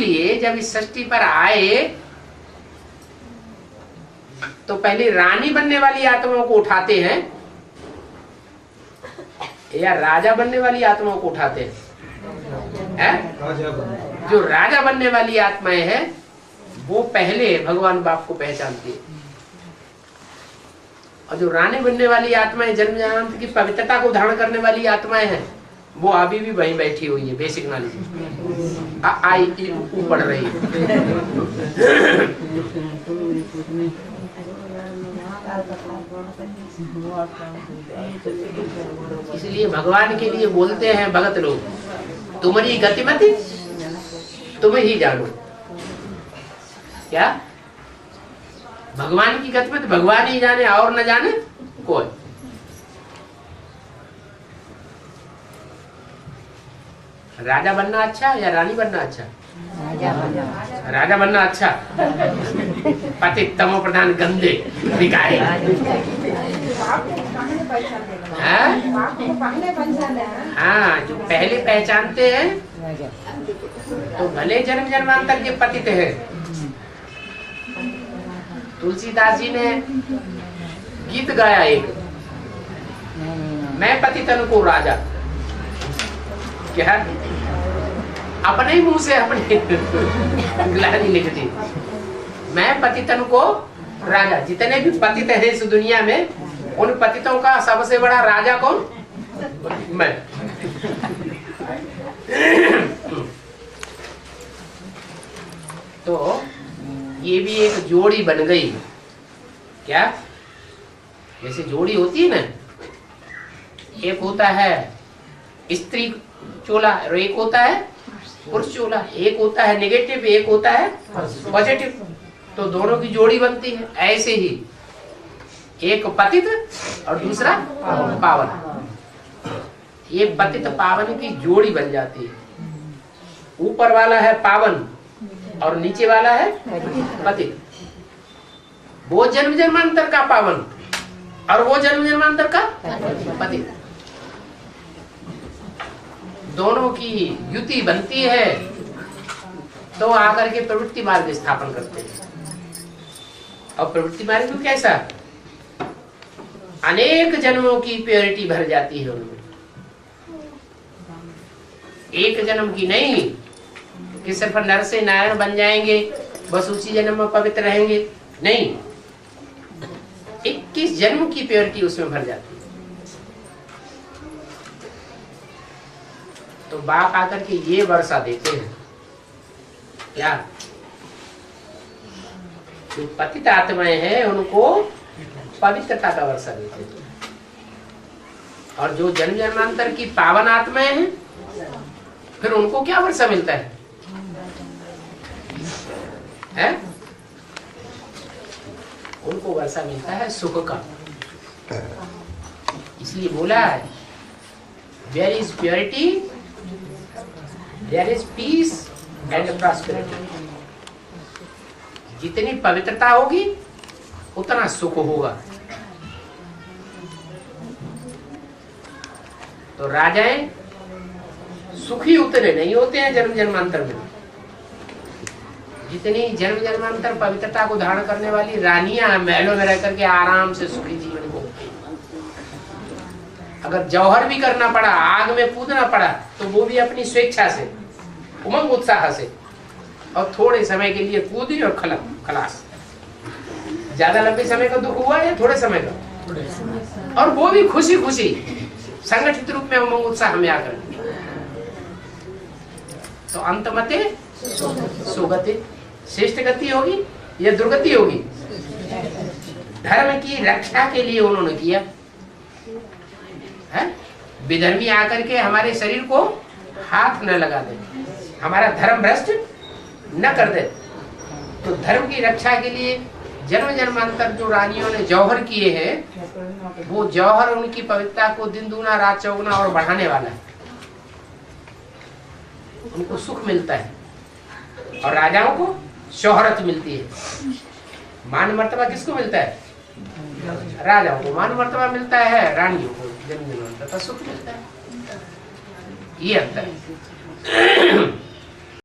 इसीलिए जब इस सृष्टि पर आए तो पहले रानी बनने वाली आत्माओं को उठाते हैं या राजा बनने वाली आत्माओं को उठाते हैं? जो राजा बनने वाली आत्माएं हैं वो पहले भगवान बाप को पहचानती है, और जो रानी बनने वाली आत्माएं, जन्म जन्मांतर की पवित्रता को धारण करने वाली आत्माएं हैं, वो अभी भी वहीं बैठी हुई है, बेसिक नॉलेज आई पढ़ रही है। इसलिए भगवान के लिए बोलते हैं भगत लोग, तुम्हारी गतिमति तुम ही जानो। क्या भगवान की गतिमति भगवान ही जाने और न जाने कोई। राजा बनना अच्छा या रानी बनना अच्छा? राजा बनना अच्छा। पतित तमो प्रधान गंदे भिखारी। हाँ, जो पहले पहचानते हैं तो भले जन्म जन्मांतर के पतित है। तुलसीदास जी ने गीत गाया एक, मैं पतितन को राजा। क्या अपने ही मुंह से अपने ग्लानी लिखती, मैं पतितन को राजा। जितने भी पतित हैं इस दुनिया में, उन पतितों का सबसे बड़ा राजा कौन? मैं। तो ये भी एक जोड़ी बन गई। क्या? जैसे जोड़ी होती है ना, एक होता है स्त्री चोला और एक होता है पुरुष चोला, एक होता है नेगेटिव एक होता है पॉजिटिव, तो दोनों की जोड़ी बनती है। ऐसे ही एक पतित और दूसरा पावन, ये पतित पावन की जोड़ी बन जाती है। ऊपर वाला है पावन और नीचे वाला है पतित। वो जन्म जन्मांतर का पावन और वो जन्म जन्मांतर का पतित, दोनों की युति बनती है तो आकर के प्रवृत्ति मार्ग स्थापन करते हैं। और प्रवृत्ति मार्ग में कैसा? अनेक जन्मों की प्योरिटी भर जाती है उनमें। एक जन्म की नहीं कि सिर्फ नर से नारायण बन जाएंगे बस उसी जन्म में पवित्र रहेंगे, नहीं, 21 जन्म की प्योरिटी उसमें भर जाती है। तो बाप आकर के ये वर्षा देते हैं। क्या? जो पतित आत्माएं हैं उनको पवित्रता का वर्षा देते हैं, और जो जन्म जन्मांतर की पावन आत्माएं हैं फिर उनको क्या वर्षा मिलता है? उनको वर्षा मिलता है सुख का। इसलिए बोला है, where is purity there is peace and prosperity. जितनी पवित्रता होगी उतना सुख होगा। तो राजाएं सुखी उतने नहीं होते हैं जन्म जन्मांतर में, जितनी जन्म जन्मांतर पवित्रता को धारण करने वाली रानियां महलों में रह करके आराम से सुखी जीवन को। अगर जौहर भी करना पड़ा, आग में कूदना पड़ा, तो वो भी अपनी स्वेच्छा से, उमंग उत्साह से, और थोड़े समय के लिए कूदी और खलास। ज्यादा लंबे समय का दुख हुआ या थोड़े समय का? और वो भी खुशी खुशी संगठित रूप में उमंग उत्साह में आकर। तो अंतमते सुगति, श्रेष्ठ गति होगी या दुर्गति होगी? धर्म की रक्षा के लिए उन्होंने किया है। विधर्मी आकर के हमारे शरीर को हाथ न लगा दे, हमारा धर्म भ्रष्ट न कर दे। तो धर्म की रक्षा के लिए जन्म जन्मांतर जो रानियों ने जौहर किए हैं, वो जौहर उनकी पवित्रता को दिन दूना रात चौगुना और बढ़ाने वाला है। उनको सुख मिलता है और राजाओं को शोहरत मिलती है। मान मर्तबा किसको मिलता है? राजाओं को मान मर्तबा मिलता है, रानियों को जन्म जन्मांतर का सुख मिलता है। ये अंतर है।